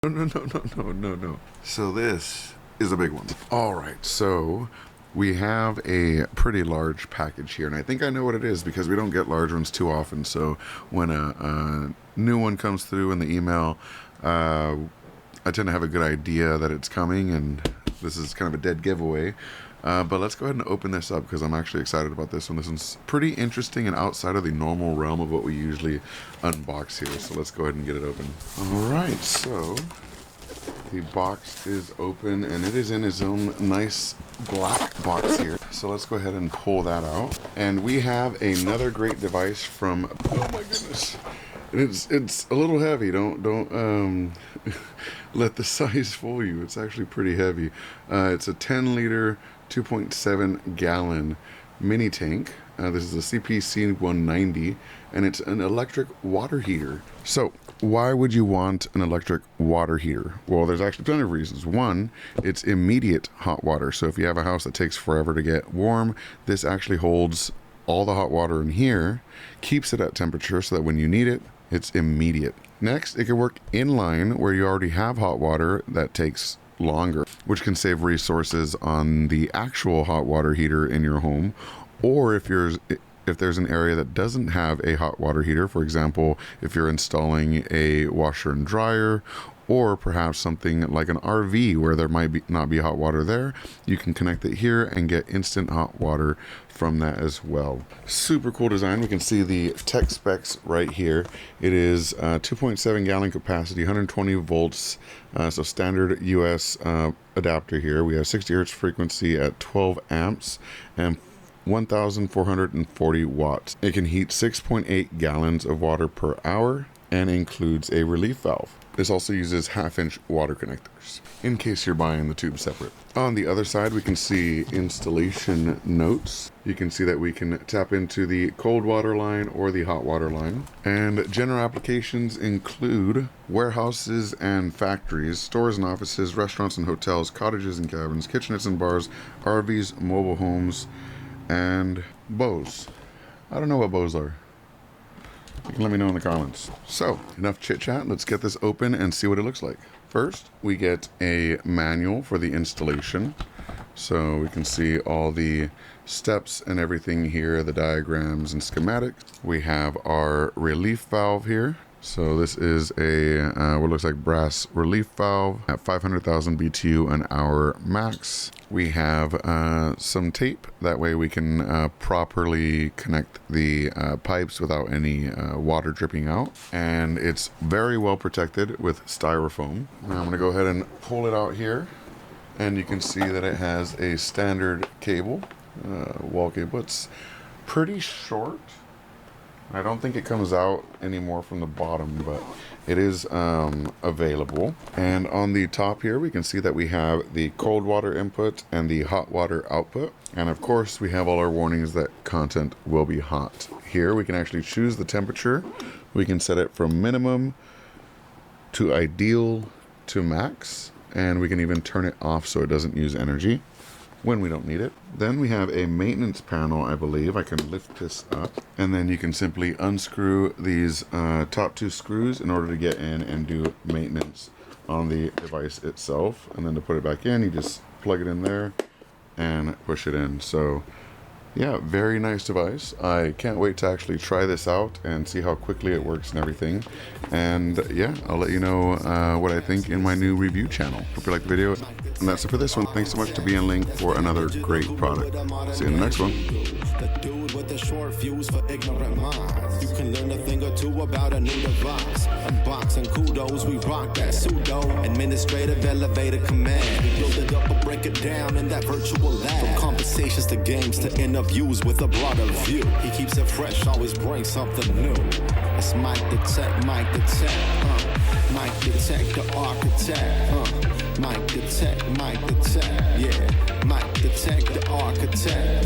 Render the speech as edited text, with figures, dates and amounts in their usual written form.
No. So this is a big one. All right, so we have a pretty large package here, and I think I know what it is because we don't get large ones too often. So when a new one comes through in the email, I tend to have a good idea that it's coming, and this is kind of a dead giveaway. But let's go ahead and open this up because I'm actually excited about this one. This one's pretty interesting and outside of the normal realm of what we usually unbox here. So let's go ahead and get it open. All right, so the box is open and it is in its own nice black box here. So let's go ahead and pull that out. And we have another great device from, oh my goodness. It's a little heavy. Don't let the size fool you. It's actually pretty heavy. It's a 10-liter, 2.7 gallon mini tank. This is a CPC 190, and it's an electric water heater. So why would you want an electric water heater? Well, there's actually plenty of reasons. One, it's immediate hot water. So if you have a house that takes forever to get warm, this actually holds all the hot water in here, keeps it at temperature so that when you need it, it's immediate. Next, it can work inline where you already have hot water that takes longer, which can save resources on the actual hot water heater in your home. Or if there's an area that doesn't have a hot water heater, for example, if you're installing a washer and dryer, or perhaps something like an RV where there might not be hot water there, you can connect it here and get instant hot water from that as well. Super cool design. We can see the tech specs right here. It is 2.7 gallon capacity, 120 volts, so standard US adapter here. We have 60 hertz frequency at 12 amps and 1,440 watts. It can heat 6.8 gallons of water per hour and includes a relief valve. This also uses 1/2-inch water connectors in case you're buying the tube separate. On the other side, we can see installation notes. You can see that we can tap into the cold water line or the hot water line. And general applications include warehouses and factories, stores and offices, restaurants and hotels, cottages and cabins, kitchenettes and bars, RVs, mobile homes, and bows. I don't know what bows are. You can let me know in the comments. So, enough chit chat. Let's get this open and see what it looks like. First, we get a manual for the installation. So we can see all the steps and everything here, the diagrams and schematics. We have our relief valve here. So this is a what looks like brass relief valve at 500,000 BTU an hour max. We have some tape, that way we can properly connect the pipes without any water dripping out. And it's very well protected with styrofoam. Now I'm going to go ahead and pull it out here, and you can see that it has a standard cable, wall cable. It's pretty short. I don't think it comes out anymore from the bottom, but it is available. And on the top here, we can see that we have the cold water input and the hot water output. And of course, we have all our warnings that content will be hot. Here, we can actually choose the temperature. We can set it from minimum to ideal to max. And we can even turn it off so it doesn't use energy when we don't need it. Then we have a maintenance panel, I believe. I can lift this up, and then you can simply unscrew these top two screws in order to get in and do maintenance on the device itself. And then to put it back in, you just plug it in there and push it in. So yeah, very nice device. I can't wait to actually try this out and see how quickly it works and everything. And yeah, I'll let you know what I think in my new review channel. Hope you liked the video. And that's it for this one. Thanks so much to BNLink for another great product. See you in the next one. With the short fuse for ignorant minds. You can learn a thing or two about a new device. Unboxing kudos, we rock that pseudo administrative elevator command. We build it up or break it down in that virtual lab. From conversations to games to interviews with a broader view. He keeps it fresh, always brings something new. It's MikeTheTech, MikeTheTech, the architect. MikeTheTech, yeah. MikeTheTech, the architect.